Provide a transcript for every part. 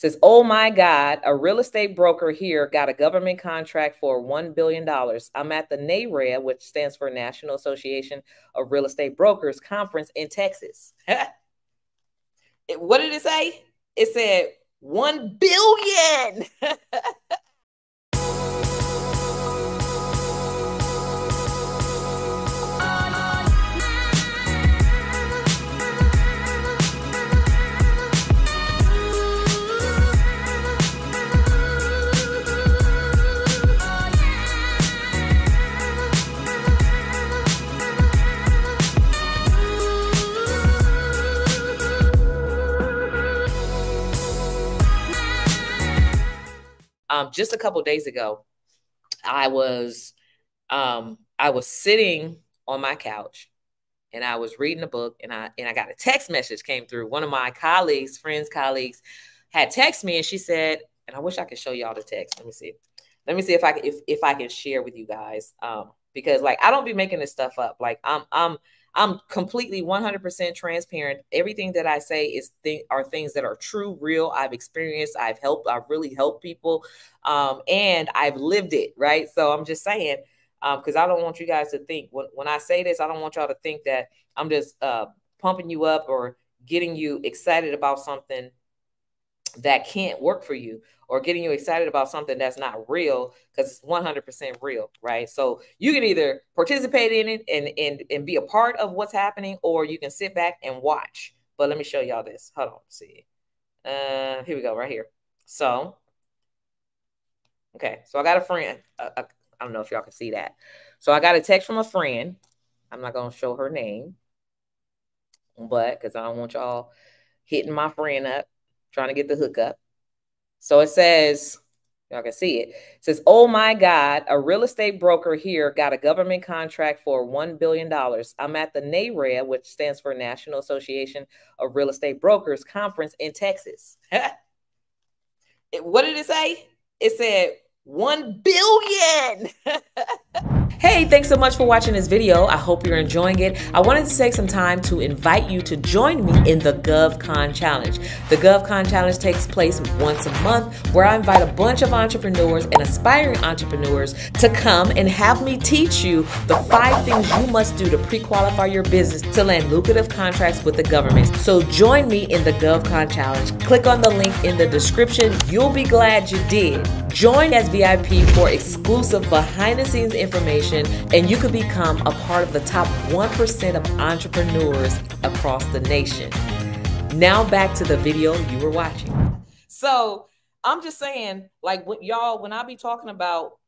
says, oh my God, a real estate broker here got a government contract for $1 billion. I'm at the NARED, which stands for National Association of Real Estate Brokers conference in Texas. What did it say? It said 1 billion. Just a couple of days ago, I was sitting on my couch and I was reading a book, and I got a text message came through. One of my colleagues had texted me, and she said, and I wish I could show y'all the text. Let me see if I can share with you guys. Because like, I don't be making this stuff up. Like I'm completely 100% transparent. Everything that I say are things that are true, real. I've experienced, I've really helped people. And I've lived it, right? So I'm just saying, because I don't want you guys to think, when I say this, I don't want y'all to think that I'm just pumping you up or getting you excited about something that can't work for you, or getting you excited about something that's not real, because it's 100% real, right? So you can either participate in it and be a part of what's happening, or you can sit back and watch. But let me show y'all this. Hold on, let's see. Here we go, right here. So, okay, so I got a friend. I don't know if y'all can see that. So I got a text from a friend. I'm not going to show her name, but because I don't want y'all hitting my friend up, trying to get the hookup. So it says, y'all can see it. It says, oh my God, a real estate broker here got a government contract for $1 billion. I'm at the NARED, which stands for National Association of Real Estate Brokers conference in Texas. What did it say? It said 1 billion. Hey, thanks so much for watching this video. I hope you're enjoying it. I wanted to take some time to invite you to join me in the GovCon Challenge. The GovCon Challenge takes place once a month, where I invite a bunch of entrepreneurs and aspiring entrepreneurs to come and have me teach you the 5 things you must do to pre-qualify your business to land lucrative contracts with the government. So join me in the GovCon Challenge. Click on the link in the description. You'll be glad you did. Join as VIP for exclusive behind-the-scenes information, and you could become a part of the top 1% of entrepreneurs across the nation. Now back to the video you were watching. So I'm just saying, like, when I be talking about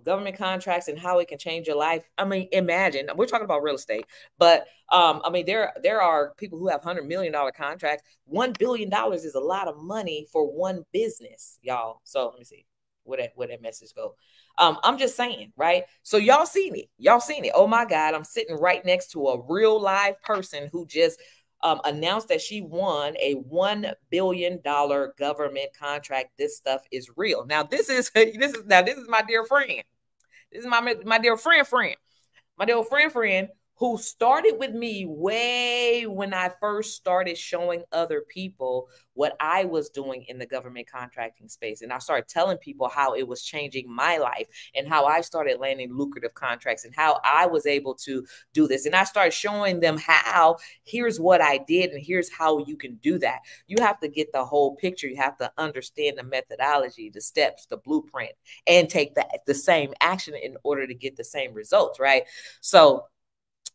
government contracts and how it can change your life. I mean, imagine, we're talking about real estate, but I mean, there are people who have $100 million contracts. $1 billion is a lot of money for one business, y'all. So let me see where that message go. I'm just saying, right? So y'all seen it. Y'all seen it. Oh my God, I'm sitting right next to a real live person who just announced that she won a $1 billion government contract. This stuff is real. Now, this is my dear friend. This is my dear friend. My dear friend who started with me way when I first started showing other people what I was doing in the government contracting space. And I started telling people how it was changing my life and how I started landing lucrative contracts and how I was able to do this. And I started showing them how, here's what I did and here's how you can do that. You have to get the whole picture. You have to understand the methodology, the steps, the blueprint, and take the same action in order to get the same results, right? So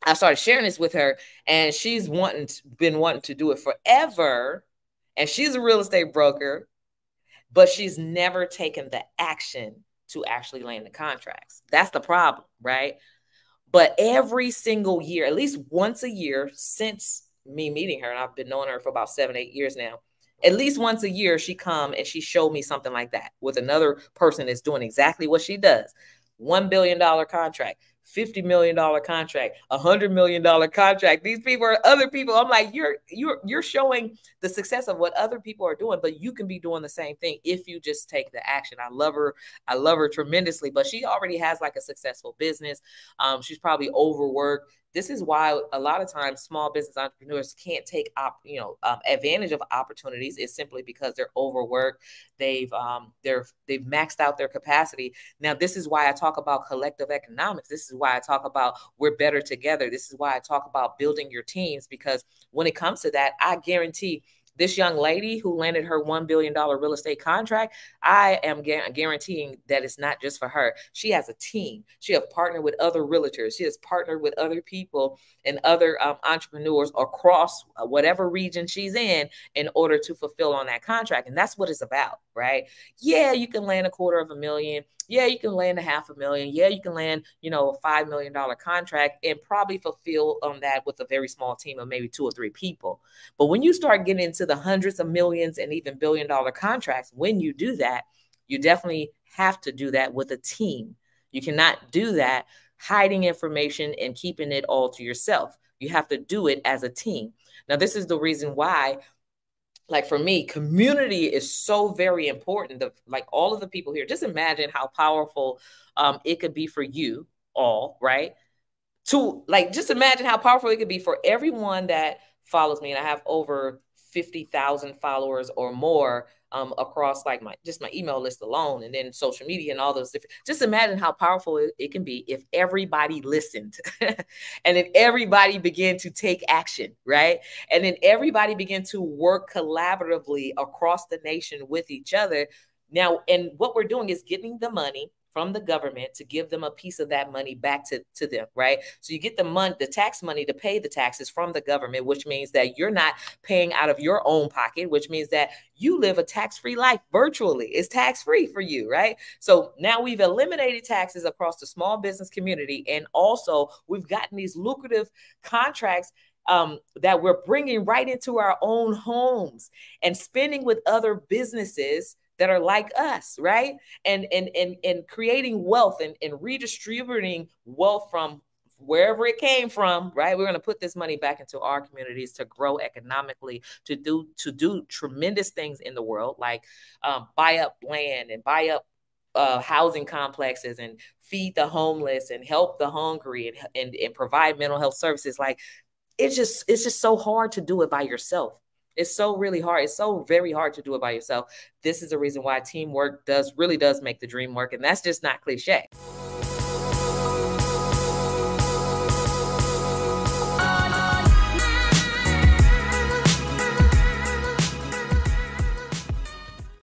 I started sharing this with her, and she's been wanting to do it forever. And she's a real estate broker, but she's never taken the action to actually land the contracts. That's the problem, right? But every single year, at least once a year since me meeting her, and I've been knowing her for about 7-8 years now, at least once a year, she come and she showed me something like that with another person that's doing exactly what she does. $1 billion contract, $50 million contract, $100 million contract. These people are other people. I'm like, you're showing the success of what other people are doing, but you can be doing the same thing if you just take the action. I love her tremendously, but she already has like a successful business. She's probably overworked. This is why a lot of times small business entrepreneurs can't take advantage of opportunities. Is simply because they're overworked. They've maxed out their capacity. Now, this is why I talk about collective economics. This is why I talk about we're better together. This is why I talk about building your teams, because when it comes to that, I guarantee this young lady who landed her $1 billion real estate contract, I am guaranteeing that it's not just for her. She has a team. She has partnered with other realtors. She has partnered with other people and other entrepreneurs across whatever region she's in order to fulfill on that contract. And that's what it's about, right? Yeah, you can land $250,000. Yeah, you can land $500,000. Yeah, you can land, a $5 million contract and probably fulfill on that with a very small team of maybe 2 or 3 people. But when you start getting into the hundreds of millions and even $1 billion contracts, when you do that, you definitely have to do that with a team. You cannot do that hiding information and keeping it all to yourself. You have to do it as a team. Now, this is the reason why, like for me, community is so very important. Like all of the people here, just imagine how powerful it could be for you all, right? Just imagine how powerful it could be for everyone that follows me. And I have over 50,000 followers or more across like my email list alone, and then social media and all those different. Just imagine how powerful it can be if everybody listened and then everybody began to take action, right? And then everybody began to work collaboratively across the nation with each other. Now, and what we're doing is getting the money from the government to give them a piece of that money back to them, right? So you get the tax money to pay the taxes from the government, which means that you're not paying out of your own pocket, which means that you live a tax-free life virtually. It's tax-free for you, right? So now we've eliminated taxes across the small business community. And also we've gotten these lucrative contracts that we're bringing right into our own homes and spending with other businesses that are like us, right? And creating wealth and redistributing wealth from wherever it came from, right? We're going to put this money back into our communities to grow economically, to do tremendous things in the world, like buy up land and buy up housing complexes and feed the homeless and help the hungry and provide mental health services. Like it's just so hard to do it by yourself. It's so really hard. It's so very hard to do it by yourself. This is the reason why teamwork really does make the dream work. And that's just not cliche.